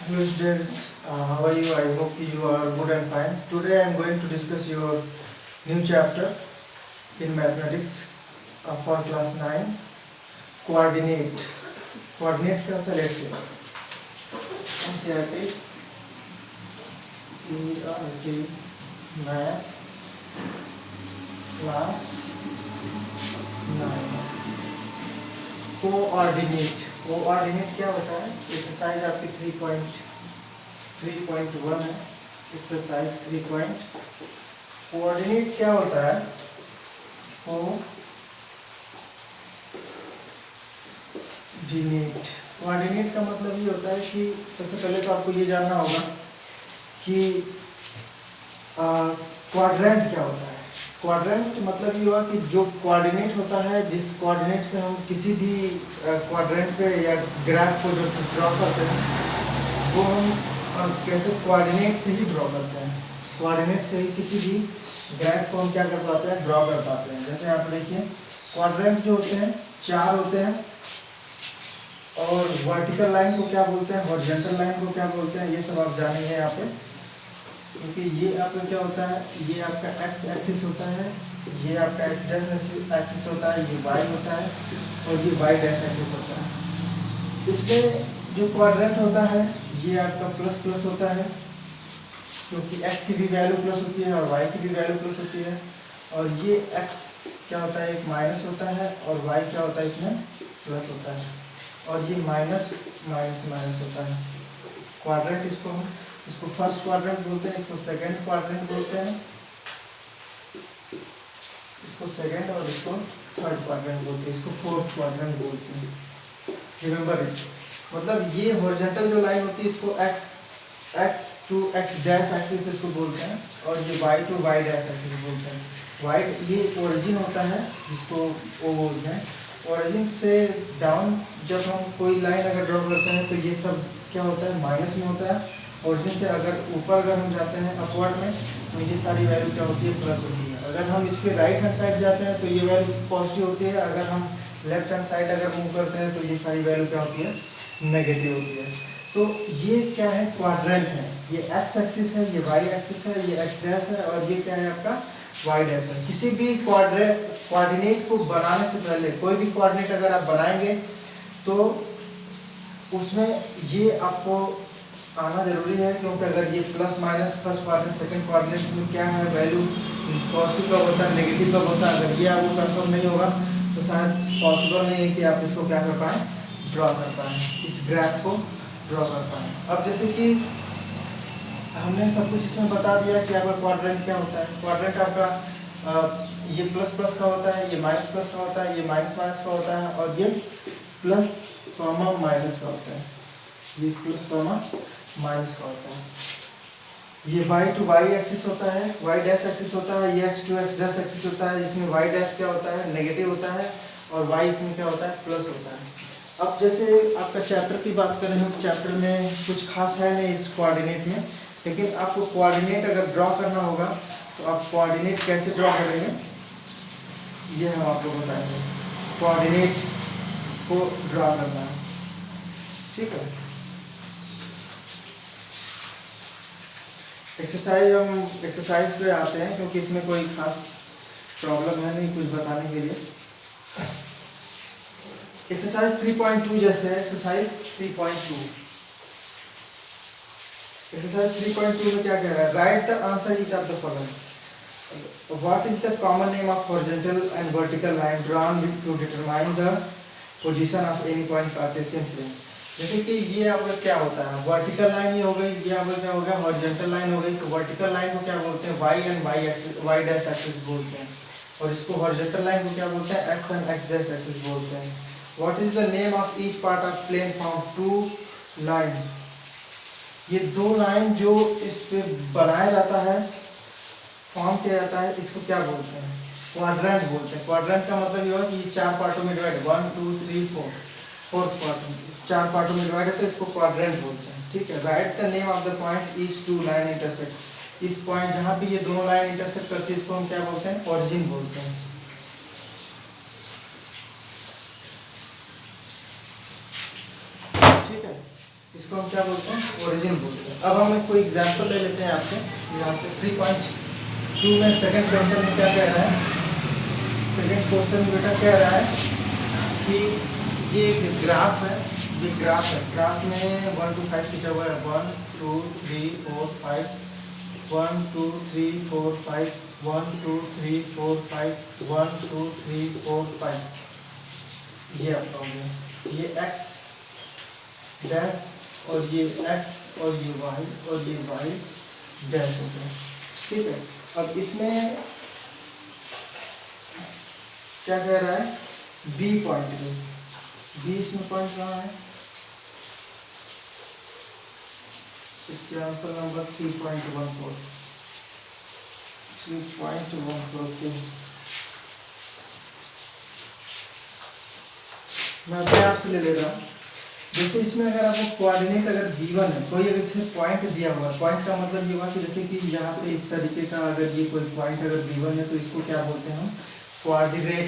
Hello students, how are you? I hope you are good and fine. Today I am going to discuss your new chapter in mathematics for class 9, coordinate. Coordinate क्या होता है? Let's see. NCERT Math class 9. Coordinate. Coordinate क्या होता है? Exercise आपकी 3.1 है. Exercise 3. Coordinate क्या होता है? कोऑर्डिनेट. कोऑर्डिनेट का मतलब ये होता है कि सबसे पहले तो आपको ये जानना होगा कि क्वाड्रेंट क्या होता है. क्वाड्रेंट मतलब ये हुआ कि जो कोऑर्डिनेट होता है, जिस कोऑर्डिनेट से हम किसी भी क्वाड्रेंट पे या ग्राफ को जो ड्रॉ करते हैं वो हम कैसे कोऑर्डिनेट से ही ड्रॉ करते हैं. कोऑर्डिनेट से ही किसी भी ग्राफ को हम क्या कर पाते हैं? ड्रॉ कर पाते हैं. जैसे आप देखिए, क्वाड्रेंट जो होते हैं 4 होते हैं. और वर्टिकल लाइन को क्या बोलते हैं, हॉरिजॉन्टल लाइन को क्या बोलते हैं, ये सब आप जानेंगे यहाँ पे. क्योंकि ये आपका क्या होता है, ये आपका एक्स एक्सिस होता है, ये आपका एक्स डैश एक्सिस होता है, ये वाई होता है और ये वाई डैश एक्सिस होता है. इसमें जो क्वाड्रेंट होता है ये आपका प्लस प्लस होता है, क्योंकि एक्स की भी वैल्यू प्लस होती है और वाई की भी वैल्यू प्लस होती है. और ये एक्स क्या होता है, एक माइनस होता है, और वाई क्या होता है, इसमें प्लस होता है. और ये माइनस माइनस माइनस होता है. क्वाड्रेंट इसको फर्स्ट क्वाड्रेंट बोलते हैं, इसको सेकंड क्वाड्रेंट बोलते हैं, इसको सेकंड और इसको थर्ड क्वाड्रेंट बोलते हैं, इसको फोर्थ क्वाड्रेंट बोलते हैं. Remember it. मतलब ये हॉरिजॉन्टल जो लाइन होती है इसको X to X dash axis इसको बोलते हैं, और ये Y to Y dash axis बोलते हैं. वाई ये ओरिजिन होता है जिसको वो बोलते हैं. ओरिजिन से डाउन जब हम कोई लाइन अगर ड्रॉ करते हैं तो ये सब क्या होता है, माइनस में होता है. ओरिजिन से ऊपर अगर हम जाते हैं अपवर्ड में तो ये सारी वैल्यू क्या होती है, प्लस होती है. अगर हम इसके राइट हैंड साइड जाते हैं तो ये वैल्यू पॉजिटिव होती है. अगर हम लेफ्ट हैंड साइड अगर मूव करते हैं तो ये सारी वैल्यू क्या होती है, नेगेटिव होती है. तो ये क्या है, क्वाड्रेंट है. ये एक्स एक्सिस है, ये वाई एक्सिस है, ये एक्स डैश है, और ये क्या है आपका वाई डैश है. किसी भी कोऑर्डिनेट को बनाने से पहले, कोई भी कोऑर्डिनेट अगर आप बनाएंगे तो उसमें ये आपको आना जरूरी है. क्योंकि अगर ये plus minus first quadrant second quadrant में क्या है वैल्यू, पॉजिटिव कब होता है, नेगेटिव कब होता है, अगर ये आपको कंफर्म नहीं होगा तो शायद पॉसिबल नहीं है कि आप इसको क्या कर पाएँ, ड्रॉ कर पाएँ, इस ग्राफ को ड्रॉ कर पाएँ. अब जैसे कि हमने सब कुछ इसमें बता दिया कि आपका क्वाड्रेंट क्या होता है. क्वाड्रेंट आपका ये प्लस प्लस का होता है, ये माइनस प्लस का होता है, ये माइनस माइनस का होता है, और ये प्लस कॉमा माइनस का होता है, ये प्लस कॉमा माइनस का होता है. ये वाई टू वाई एक्सिस होता है, वाई डैश एक्सिस होता है, ये X to X dash axis होता है. इसमें वाई डैश क्या होता है, नेगेटिव होता है, और वाई इसमें क्या होता है, प्लस होता है. अब जैसे आपका चैप्टर की बात करें हम, चैप्टर में कुछ खास है नहीं इस कोऑर्डिनेट में, लेकिन आपको कोऑर्डिनेट अगर ड्रॉ करना होगा तो आप कोऑर्डिनेट कैसे ड्रॉ करेंगे ये हम आपको बताएंगे. कोऑर्डिनेट को ड्रॉ करना है, ठीक है. एक्सरसाइज पे आते हैं, क्योंकि इसमें कोई खास प्रॉब्लम है नहीं कुछ बताने के लिए. एक्सरसाइज 3.2 जैसे है, एक्सरसाइज 3.2. एक्सरसाइज 3.2 में क्या कह रहा है, write the answer each of the following. What is the common name of horizontal and vertical line drawn to determine the position of any point Cartesian plane. जैसे कि ये आपका क्या होता है, वर्टिकल लाइन ये हो गई, ये आपका क्या हो गया, हॉरिजॉन्टल लाइन हो गई. तो वर्टिकल लाइन को क्या बोलते हैं, Y and Y dash axis बोलते हैं, और इसको हॉरिजॉन्टल लाइन को क्या बोलते हैं, X and X dash axis बोलते हैं. What is the name of each part of plane form to line. ये दो लाइन जो इस पे बनाया जाता है, फॉर्म किया जाता है, इसको क्या बोलते हैं, क्वाड्रेंट बोलते हैं. क्वाड्रेंट का मतलब ये हुआ कि ये 4 पार्टों में डिवाइड, 1 2 3 4 फोर्थ पार्ट में 4 पार्टों में डिवाइड है, तो इसको क्वाड्रेंट बोलते हैं, ठीक है. Write the name of the point each to line intersect. इस पॉइंट जहाँ पे ये दोनों लाइन इंटरसेक्ट करती है इसको हम क्या बोलते हैं, ऑरिजिन बोलते हैं. ठीक है. इसको हम क्या बोलते हैं, ओरिजिन बोलते हैं। अब हम कोई एग्जांपल ले लेते हैं आपके यहाँ से 3.2 में सेकंड क्वेश्चन में क्या कह रहा है। सेकंड क्वेश्चन में बेटा कह रहा है कि ये एक ग्राफ है, ये ग्राफ है, ग्राफ में 1 to 5 खींचा हुआ है, 1 2 3 4 5, 1 2 3 4 5, 1 2 3 4 5, 1 2 3 4 5, ये आपका हो गया। ये x डैश और ये x और ये y और ये y डैश हो गया, ठीक है। अब इसमें क्या कह रहा है, b पॉइंट में, b इसमें पॉइंट कहाँ है, एग्जाम्पल नंबर 3.14 मैं अपने आप से ले ले रहा हूँ। जैसे इसमें अगर आपको कोऑर्डिनेट अगर गिवन है, कोई अगर इसमें पॉइंट दिया हुआ है, पॉइंट का मतलब ये हुआ कि जैसे कि यहाँ पे इस तरीके का अगर ये कोई पॉइंट अगर गिवन है तो इसको क्या बोलते हैं हम, कोऑर्डिनेट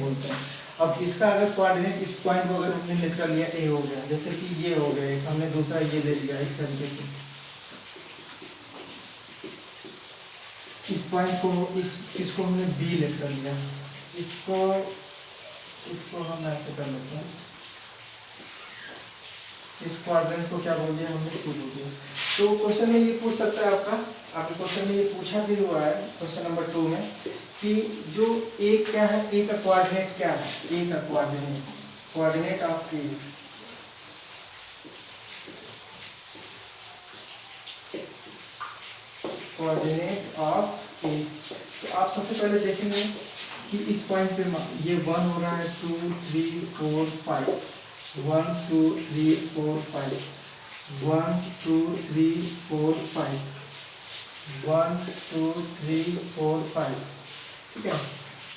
बोलते हैं। अब इसका अगर कोऑर्डिनेट इस पॉइंट को अगर हमने लेकर लिया ए हो गया, जैसे कि ये हो गया, हमने दूसरा ये ले लिया इस तरीके से, इस पॉइंट को इसको हमने बी लेकर लिया, इसको हम ऐसे कर लेते हैं, इस कोऑर्डिनेट को क्या बोल दिया हमने, सी बोल दिया। तो क्वेश्चन में ये पूछ सकता है आपके क्वेश्चन में ये पूछा भी हुआ है क्वेश्चन नंबर 2 में कि जो ए क्या है, ए का कोऑर्डिनेट क्या है, ए का coordinate of A, coordinate of A. तो आप सबसे पहले देखेंगे कि इस पॉइंट पे ये 1 हो रहा है, 2 3 4 5, 1 2 3 4 5, 1 2 3 4 5, 1 2 3 4 5, ठीक है।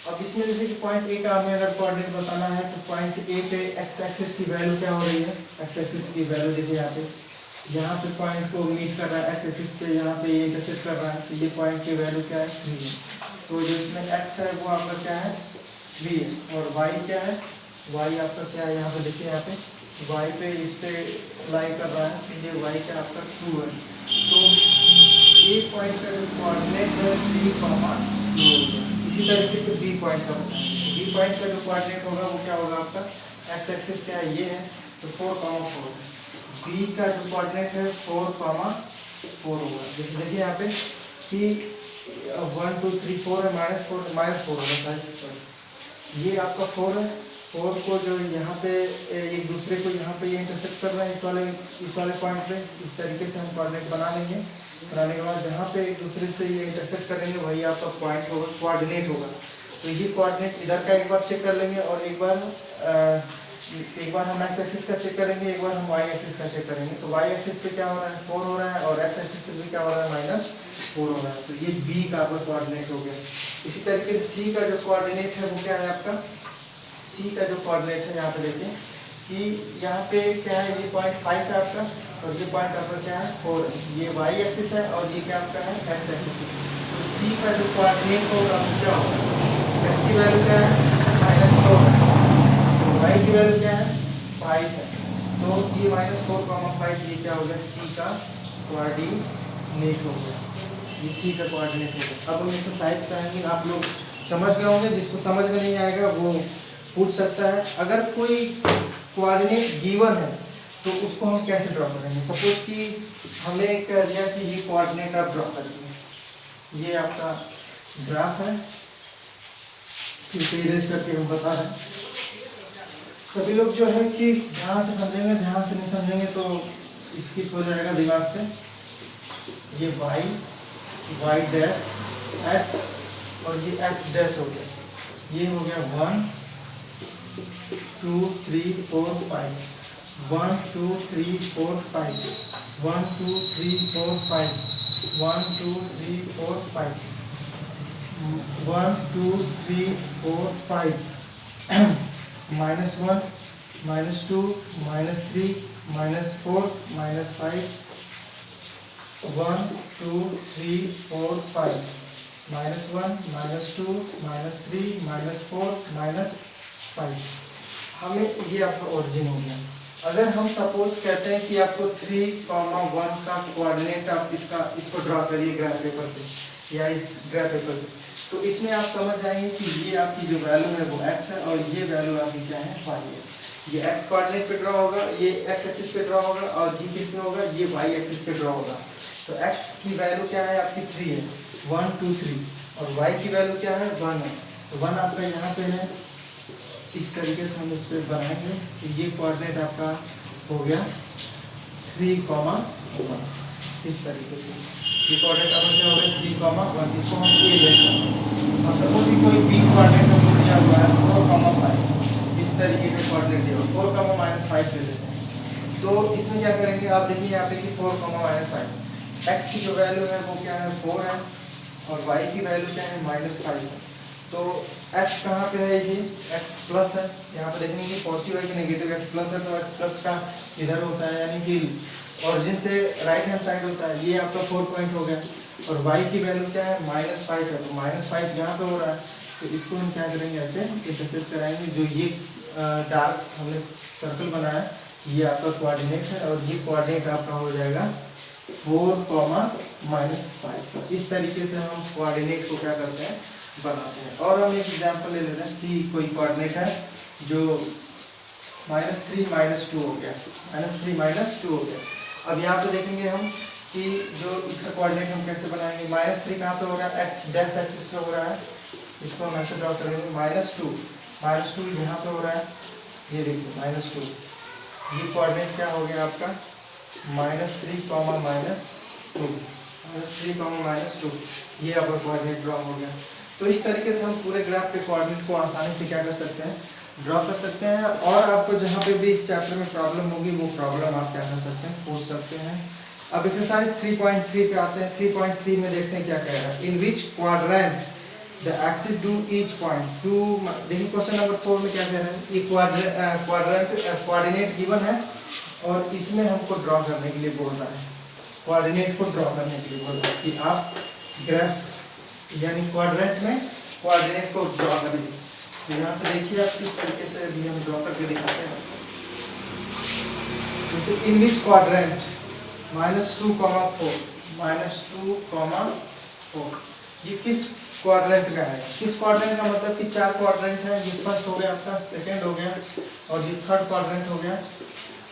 अब इसमें जैसे कि पॉइंट ए का हमें अगर कोऑर्डिनेट बताना है तो पॉइंट ए पे एक्स एक्सिस की वैल्यू क्या हो रही है, एक्स एक्सिस की वैल्यू देखिए यहाँ पे पॉइंट को मीट कर रहा है, एक्स एक्सिस पे यहाँ पे ये इंटरसेक्ट कर रहा है, तो ये पॉइंट की वैल्यू क्या है, 3 है। तो जो इसमें x है वो आपका क्या है, 3 है, और y क्या है, y आपका क्या है, यहाँ पे देखिए, यहाँ पे y पे इस पे लाई कर रहा है, तो ये y क्या आपका 2 है। तो ए पॉइंट का जो कोऑर्डिनेट है 3, 2 होगा। इसी तरीके से बी पॉइंट का बताएंगे, बी पॉइंट का जो कोऑर्डिनेट होगा वो क्या होगा आपका, एक्स एक्सिस क्या है, ये है, तो 4, 4, बी का जो कोऑर्डिनेट है 4, 4 होगा। जैसे देखिए यहाँ पे कि 1 2 3 4 है, -4 होगा, ये आपका 4 है, 4 को जो यहाँ पे एक दूसरे को यहाँ पे ये इंटरसेक्ट कर रहे हैं इस वाले पॉइंट पे, इस तरीके से हम कोऑर्डिनेट बना लेंगे। बनाने के बाद जहाँ पे एक दूसरे से ये इंटरसेक्ट करेंगे वही आपका पॉइंट होगा, कोऑर्डिनेट होगा। तो ये कोऑर्डिनेट इधर का एक बार चेक कर लेंगे और एक बार हम एक्स एक्सिस का चेक करेंगे, एक बार हम वाई एक्सिस का चेक करेंगे। तो वाई एक्सिस पे क्या हो रहा है, 4 हो रहा है, और एक्स एक्सिस पे भी क्या हो रहा है, -4 हो रहा है। तो ये बी का आपका कोऑर्डिनेट हो गया। इसी तरीके से सी का जो कोऑर्डिनेट है वो क्या है आपका, सी का जो कोऑर्डिनेट है यहाँ पे देखिए कि यहाँ पे क्या है, ये पॉइंट 5 है आपका, और ये पॉइंट आपका क्या है, 4 है। ये वाई एक्सिस है और ये क्या आपका है, एक्स एक्सिस है। तो सी का जो कोऑर्डिनेट होगा वो क्या होगा, एक्स की वैल्यू क्या है, -4 है, वाई की वैल्यू क्या है, 5 है। तो ये -4, 5 ये क्या हो गया, सी का कोऑर्डिनेट हो गया, ये सी का कोऑर्डिनेट हो गया। अब हम एक्सरसाइज करेंगे, आप लोग समझ गए होंगे, जिसको समझ में नहीं आएगा वो पूछ सकता है। अगर कोई कोऑर्डिनेट गिवन है तो उसको हम कैसे ड्रॉ करेंगे। सपोज कि हमें कह दिया कि ये कोऑर्डिनेट आप ड्रॉ करेंगे, ये आपका ग्राफ है, फिर से इरेज करके हम बता रहे हैं। सभी लोग जो है कि ध्यान से समझेंगे, ध्यान से नहीं समझेंगे तो स्किप हो जाएगा दिमाग से। ये y डैश x और ये x डैश हो गया, ये हो गया 1 2 3 4 5, 1 2 3 4 5, 1 2 3 4 5, 1 2 3 4 5, 1 2 3 4 5, -1 -2 -3 -4 -5, 1 2 3 4 5, -1 -2 -3 -4 -5। हमें ये आपका ओरिजिन हो गया। अगर हम सपोज कहते हैं कि आपको 3,1 का कोऑर्डिनेट आप इसको ड्रॉ करिए ग्राफ पेपर पे या इस ग्राफ पेपर पे, तो इसमें आप समझ जाएंगे कि ये आपकी जो वैल्यू है वो x है और ये वैल्यू आपकी क्या है y है। ये x कोऑर्डिनेट पे ड्रॉ होगा, ये x एक्सिस पे ड्रॉ होगा और g किस पे होगा, ये y एक्सिस पे ड्रॉ होगा। तो x की वैल्यू क्या है आपकी 3 है, 1 2 3, और y की वैल्यू क्या है 1 है। तो 1 आपका यहाँ पे है, इस तरीके से हम इस पर बनाएंगे। तो ये कोऑर्डिनेट आपका हो गया 3,1, इस तरीके से ये कोऑर्डिनेट आपका क्या हो गया 3,1। इसको हम ए लेते हैं। अब सपोज कोई बी कोऑर्डिनेट हमको दिया हुआ है 4,5, इस तरीके के कोऑर्डिनेट दिया हुआ 4,-5 ले लेते हैं। तो इसमें क्या करेंगे आप देखिए यहाँ पे कि 4,-5, x की जो वैल्यू है वो क्या है 4 है और y की वैल्यू क्या है -5 है। तो x कहाँ पे है, ये x प्लस है, यहाँ पे देखेंगे कि पॉजिटिव है कि नेगेटिव, x प्लस है तो x प्लस का इधर होता है यानी कि ऑरिजिन से राइट हैंड साइड होता है। ये आपका 4 पॉइंट हो गया और y की वैल्यू क्या है -5 है, तो -5 यहाँ पे हो रहा है। तो इसको हम क्या करेंगे ऐसे इंटरसेप्ट कराएंगे। जो ये डार्क हमने सर्कल बनाया ये आपका कोऑर्डिनेट है और ये कोऑर्डिनेट आपका हो जाएगा 4,-5। इस तरीके से हम कोऑर्डिनेट को क्या करते हैं बनाते हैं। और हम एक एग्जांपल ले लेते हैं, सी कोई कोऑर्डिनेट है जो -3 -2 हो गया, -3 -2 हो गया। अब यहाँ पे देखेंगे हम कि जो इसका कोऑर्डिनेट हम कैसे बनाएंगे। -3 कहाँ पे हो रहा है, एक्स डैश एक्सिस पे हो रहा है, इसको हम ऐसे ड्रॉ करेंगे। -2 यहाँ पे हो रहा है, ये देखिए -2। ये कोऑर्डिनेट क्या हो गया आपका -3, -2, ये आपका कोऑर्डिनेट ड्रॉ हो गया। तो इस तरीके से हम पूरे ग्राफ के कोऑर्डिनेट को आसानी से क्या कर सकते हैं ड्रॉ कर सकते हैं। और आपको जहाँ पे भी इस चैप्टर में प्रॉब्लम होगी वो प्रॉब्लम आप क्या कर सकते हैं पूछ सकते हैं। अब एक्सरसाइज 3.3 पे आते हैं। 3.3 में देखते हैं क्या कह रहा है। In which quadrant the axis do each point to, देखिए क्वेश्चन नंबर 4 में क्या कह रहा है, ये कोऑर्डिनेट गिवन है और इसमें हमको ड्रॉ करने के लिए बोल रहा है, कोऑर्डिनेट को ड्रॉ करने के लिए बोल रहा है कि आप ग्राफ यानी क्वाड्रेंट में कोऑर्डिनेट को ड्रॉ करिए। तो यहाँ पे देखिए आप किस तरीके से अभी हम ड्रॉ करके दिखाते हैं। जैसे इन विच क्वाड्रेंट -2, 4, ये किस क्वाड्रेंट में आएगा। किस क्वाड्रेंट का मतलब कि 4 क्वाड्रेंट है। ये फर्स्ट हो गया आपका, सेकंड हो गया और ये थर्ड क्वाड्रेंट हो गया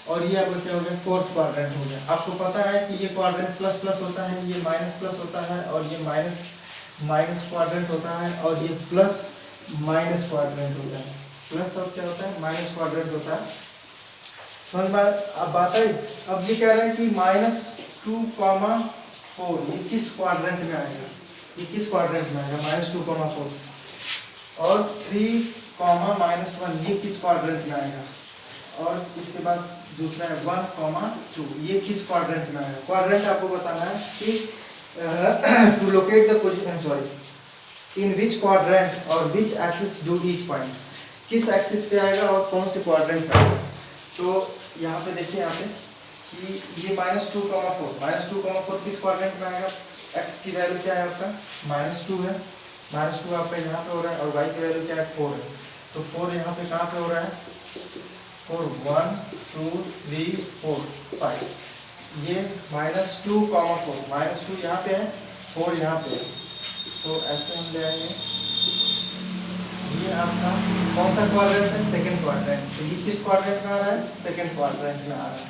और ये आपका क्या हो गया फोर्थ क्वाड्रेंट हो गया। आपको पता है कि ये क्वाड्रेंट प्लस प्लस होता है, ये माइनस प्लस होता है और ये माइनस माइनस क्वाड्रेंट होता है और ये प्लस माइनस क्वाड्रेंट होता है। प्लस और क्या होता है माइनस क्वाड्रेंट होता है। समझ में अब बात है। अब ये कह रहा है कि -2, 4 ये किस क्वाड्रेंट में आएगा, ये किस क्वाड्रेंट में आएगा -2, 4 और 3, -1 ये किस क्वाड्रेंट में आएगा। और इसके बाद दूसरा है 1, 2 ये किस क्वाड्रेंट में आएगा। क्वाड्रेंट आपको बताना है कि to locate the position, sorry, in which quadrant और which axis do each point, किस एक्सिस पे आएगा और कौन से क्वाड्रेंट पे आएगा। तो यहाँ पे देखिए यहाँ पे कि ये -2, 4 किस क्वाड्रेंट में आएगा। x की वैल्यू क्या है आपका -2 है, -2 आपका यहाँ पे हो रहा है और y की वैल्यू क्या है 4 है। तो 4 यहाँ पे कहाँ पे हो रहा है 4, 1 2 3 4 5, ये -2, 4 -2 यहाँ पे है, 4 यहाँ पे है। तो ऐसे हम ले आएंगे। ये आपका कौन सा क्वाड्रेंट है, सेकंड क्वाड्रेंट। तो ये किस क्वाड्रेंट में आ रहा है, सेकंड क्वाड्रेंट में आ रहा है।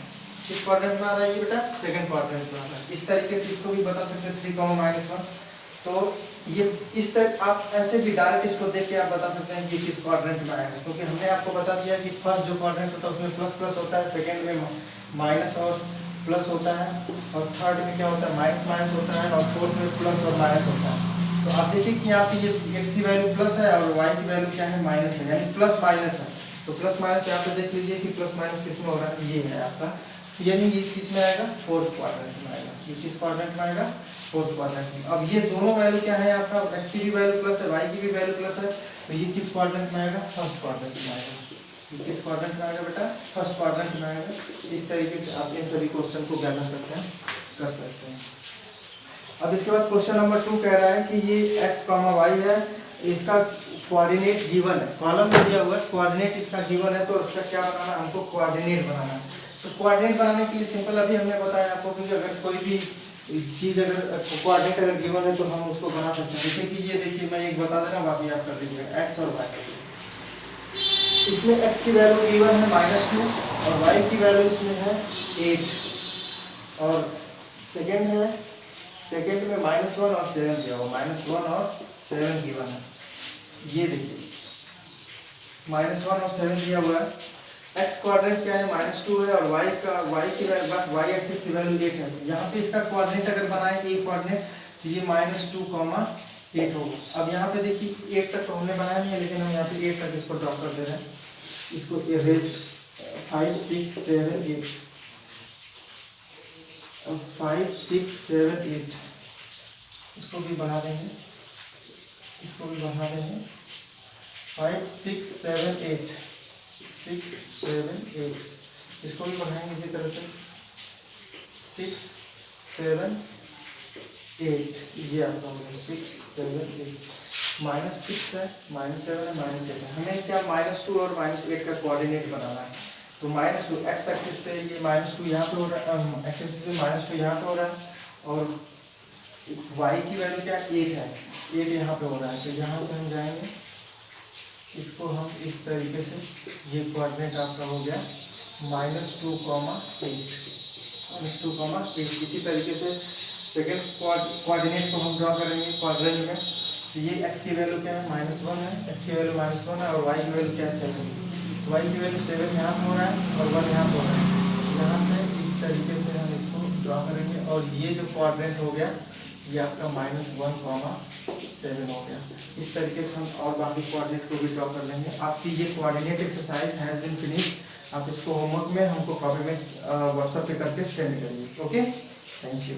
किस क्वाड्रेंट में आ रहा है ये बेटा, सेकंड क्वाड्रेंट में आ रहा है। इस तरीके से इसको भी बता सकते हैं 3, -1। तो ये इस तरह आप ऐसे भी डायरेक्ट इसको देख के आप बता सकते हैं कि किस क्वाड्रेंट में आएगा, क्योंकि हमने आपको बता दिया कि फर्स्ट जो क्वाड्रेंट होता है उसमें प्लस प्लस होता है, सेकंड में माइनस और प्लस होता है और थर्ड में क्या होता है माइनस माइनस होता है और फोर्थ में प्लस और माइनस होता है। तो आप देखिए कि यहाँ पे ये x की वैल्यू प्लस है और y की वैल्यू क्या है माइनस है, यानी प्लस माइनस है। तो प्लस माइनस यहाँ पे देख लीजिए कि प्लस माइनस किस में हो रहा है, ये है आपका, यानी ये किस में आएगा फोर्थ क्वाड्रेंट में आएगा। ये किस क्वाड्रेंट में आएगा फोर्थ क्वाड्रेंट में। अब ये दोनों वैल्यू क्या है आपका, x की भी वैल्यू प्लस है, y की भी वैल्यू प्लस है, तो ये किस क्वाड्रेंट में आएगा फर्स्ट क्वाड्रेंट में आएगा। ये किस क्वाड्रेंट में आएगा बेटा, फर्स्ट क्वाड्रेंट में आएगा। इस तरीके से आप इन सभी क्वेश्चन को क्या कर सकते हैं, कर सकते हैं। अब इसके बाद क्वेश्चन नंबर 2 कह रहा है कि ये x, y है, इसका कोऑर्डिनेट गिवन है, कॉलम में दिया हुआ है, कोऑर्डिनेट इसका गिवन है, तो उसका क्या बनाना है, हमको कोऑर्डिनेट बनाना है। तो कोऑर्डिनेट बनाने के लिए सिंपल अभी हमने बताया आपको कि अगर कोई भी चीज अगर कोऑर्डिनेट अगर गिवन है तो हम उसको बना सकते हैं। जैसे कि ये देखिए मैं एक बता दे रहा हूँ, बाकी आप कर लीजिएगा, एक्स और वाई। इसमें x की वैल्यू गिवन है -2 और y की वैल्यू इसमें है 8 और सेकंड है, सेकंड में -1 और 7 दिया हुआ, -1 और 7 गिवन है। ये देखिए -1 और 7 दिया हुआ है। x कोऑर्डिनेट क्या है, -2 है और y की वैल्यू y एक्सिस की वैल्यू 8 है। यहाँ पे इसका कोऑर्डिनेट अगर बनाए a कोऑर्डिनेट तो ये -2, 8 होगा। अब यहाँ पे देखिए 8 तक तो हमने बनाया नहीं है, लेकिन हम यहाँ पे 8 तक इसको ड्रॉ कर दे रहे हैं। इसको इरेज 5 6 7 8 और 5 6 7 8 इसको भी बढ़ा देंगे, इसको भी बढ़ा देंगे 5 6 7 8 6 7 8 इसको भी बढ़ाएंगे इसी तरह से 6 7 8 ये आपका होगा 6 7 8 -6 है, -7 है, -8 है। हमें क्या -2 और -8 का कोऑर्डिनेट बनाना है। तो -2 x एक्सिस पे ये -2 यहाँ पे हो रहा है, x एक्सिस पे -2 यहाँ पे हो रहा है और y की वैल्यू क्या 8 है, 8 यहाँ पे हो रहा है। तो यहाँ से हम जाएंगे, इसको हम इस तरीके से, ये कोऑर्डिनेट आपका हो गया -2, 8 इसी तरीके से सेकेंड कोऑर्डिनेट को हम ड्रॉ करेंगे क्वाड्रेंट में। तो ये x की वैल्यू क्या है, -1 है, x की वैल्यू -1 है और y की वैल्यू क्या है 7, y की वैल्यू 7 यहाँ पे हो रहा है और 1 यहाँ पे हो रहा है। यहाँ से इस तरीके से हम इसको ड्रॉ करेंगे और ये जो कोऑर्डिनेट हो गया ये आपका -1, 7 हो गया। इस तरीके से हम और बाकी कोऑर्डिनेट को भी ड्रॉ कर लेंगे। आपकी ये coordinate exercise has been finish. आप इसको होमवर्क में हमको कॉपी में व्हाट्सएप पे करके सेंड करिए। Okay, thank you.